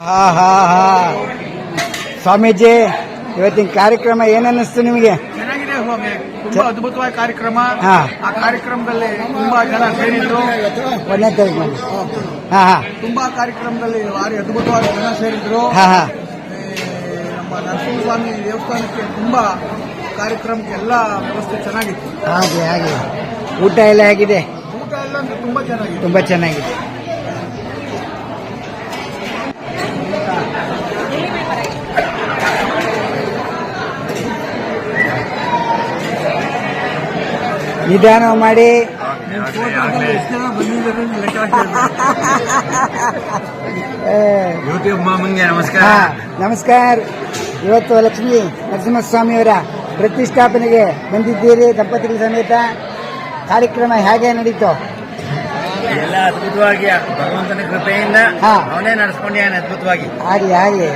ಹಾ ಹಾ ಹಾ ಸ್ವಾಮೀಜಿ, ಇವತ್ತಿನ ಕಾರ್ಯಕ್ರಮ ಏನನ್ನಿಸ್ತು ನಿಮಗೆ? ಚೆನ್ನಾಗಿದೆ ಸ್ವಾಮಿ, ತುಂಬಾ ಅದ್ಭುತವಾದ ಕಾರ್ಯಕ್ರಮ. ಹಾ. ಆ ಕಾರ್ಯಕ್ರಮದಲ್ಲಿ ತುಂಬಾ ಜನ ಸೇರಿದ್ರು. 1ನೇ ತಾರೀಕು. ಹಾ ಹಾ ತುಂಬಾ ಕಾರ್ಯಕ್ರಮದಲ್ಲಿ ಭಾರಿ ಅದ್ಭುತವಾದ ಜನ ಸೇರಿದ್ರು. ಹಾ ಹಾ ನಮ್ಮ ನರಸಿಂಹಸ್ವಾಮಿ ದೇವಸ್ಥಾನಕ್ಕೆ ತುಂಬಾ ಕಾರ್ಯಕ್ರಮಕ್ಕೆ ಎಲ್ಲ ವ್ಯವಸ್ಥೆ ಚೆನ್ನಾಗಿತ್ತು. ಹಾಗೆ ಹಾಗೆ ಊಟ ಎಲ್ಲ ಹೇಗಿದೆ? ಊಟ ಎಲ್ಲ ಅಂದ್ರೆ ತುಂಬಾ ಚೆನ್ನಾಗಿತ್ತು. ತುಂಬಾ ಚೆನ್ನಾಗಿದೆ. ನಿಧಾನ ಮಾಡಿ. ಯೂಟ್ಯೂಬ್ ಮಾಮಂಗೆ ನಮಸ್ಕಾರ. ನಮಸ್ಕಾರ. ಇವತ್ತು ಲಕ್ಷ್ಮೀ ನರಸಿಂಹಸ್ವಾಮಿಯವರ ಪ್ರತಿಷ್ಠಾಪನೆಗೆ ಬಂದಿದ್ದೀರಿ ದಂಪತಿಗಳ ಸಮೇತ. ಕಾರ್ಯಕ್ರಮ ಹೇಗೆ ನಡೀತು? ಎಲ್ಲ ಅದ್ಭುತವಾಗಿ ಭಗವಂತನ ಕೃಪೆಯಿಂದ ಹಾ. ಅವನೇ ನಡೆಸ್ಕೊಂಡಿದ್ದಾನೆ ಅದ್ಭುತವಾಗಿ. ಹಾಗೆ ಹಾಗೆ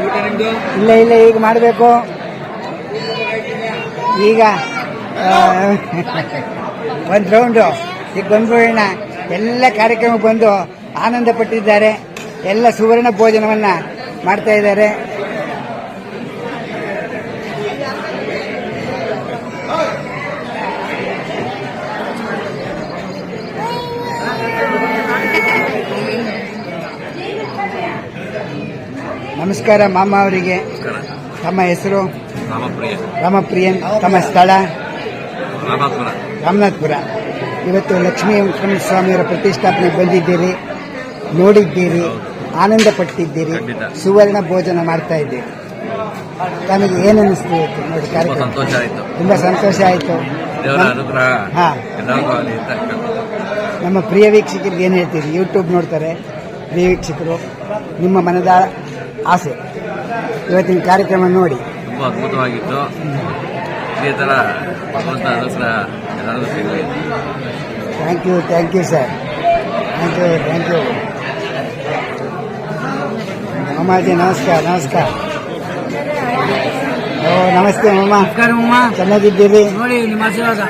ಊಟ ನಿಮ್ದು? ಇಲ್ಲ ಇಲ್ಲ, ಈಗ ಮಾಡಬೇಕು. ಈಗ ಒಂದು ರೌಂಡು ಈಗ ಬಂದ್ಬಿಡೋಣ. ಎಲ್ಲ ಕಾರ್ಯಕ್ರಮಕ್ಕೆ ಬಂದು ಆನಂದ ಪಟ್ಟಿದ್ದಾರೆ. ಎಲ್ಲ ಸುವರ್ಣ ಭೋಜನವನ್ನ ಮಾಡ್ತಾ ಇದ್ದಾರೆ. ನಮಸ್ಕಾರ ಮಾಮ ಅವರಿಗೆ. ತಮ್ಮ ಹೆಸರು? ರಾಮಪ್ರಿಯನ್. ತಮ್ಮ ಸ್ಥಳ? ರಾಮನಾಥ್ಪುರ. ಇವತ್ತು ಲಕ್ಷ್ಮೀ ನರಸಿಂಹಸ್ವಾಮಿಯವರ ಪ್ರತಿಷ್ಠಾಪನೆಗೆ ಬಂದಿದ್ದೀರಿ, ನೋಡಿದ್ದೀರಿ, ಆನಂದ ಪಟ್ಟಿದ್ದೀರಿ, ಸುವರ್ಣ ಭೋಜನ ಮಾಡ್ತಾ ಇದ್ದೀರಿ. ತಮಗೆ ಏನು ಅನಿಸ್ತು ಇವತ್ತು ನೋಡಿ ಕಾರ್ಯಕ್ರಮ? ತುಂಬಾ ಸಂತೋಷ ಆಯಿತು. ಹಾ, ನಮ್ಮ ಪ್ರಿಯ ವೀಕ್ಷಕರಿಗೆ ಏನು ಹೇಳ್ತೀರಿ? ಯೂಟ್ಯೂಬ್ ನೋಡ್ತಾರೆ ಪ್ರಿಯ ವೀಕ್ಷಕರು, ನಿಮ್ಮ ಮನದ ಆಸೆ ಇವತ್ತಿನ ಕಾರ್ಯಕ್ರಮ ನೋಡಿ. ತುಂಬಾ ಅದ್ಭುತವಾಗಿತ್ತು. ಇದೇ ತರ ಭಗವಂತ ಎಲ್ಲರಿಗೂ ಸಿಗಲಿ. Thank you sir. Thank you ಮಾಮಾಜಿ. ನಮಸ್ಕಾರ. ಓ ನಮಸ್ತೆ ಮಾಮ. ಚೆನ್ನಾಗಿದ್ದೀರಿ? ನೋಡಿ ನಿಮ್ಮ ಆಶೀರ್ವಾದ.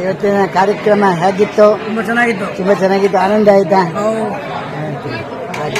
ಇವತ್ತಿನ ಕಾರ್ಯಕ್ರಮ ಹೇಗಿತ್ತು? ತುಂಬಾ ಚೆನ್ನಾಗಿತ್ತು. ತುಂಬಾ ಚೆನ್ನಾಗಿತ್ತು. ಆನಂದ ಆಯ್ತಾ? ಹಾಗೆ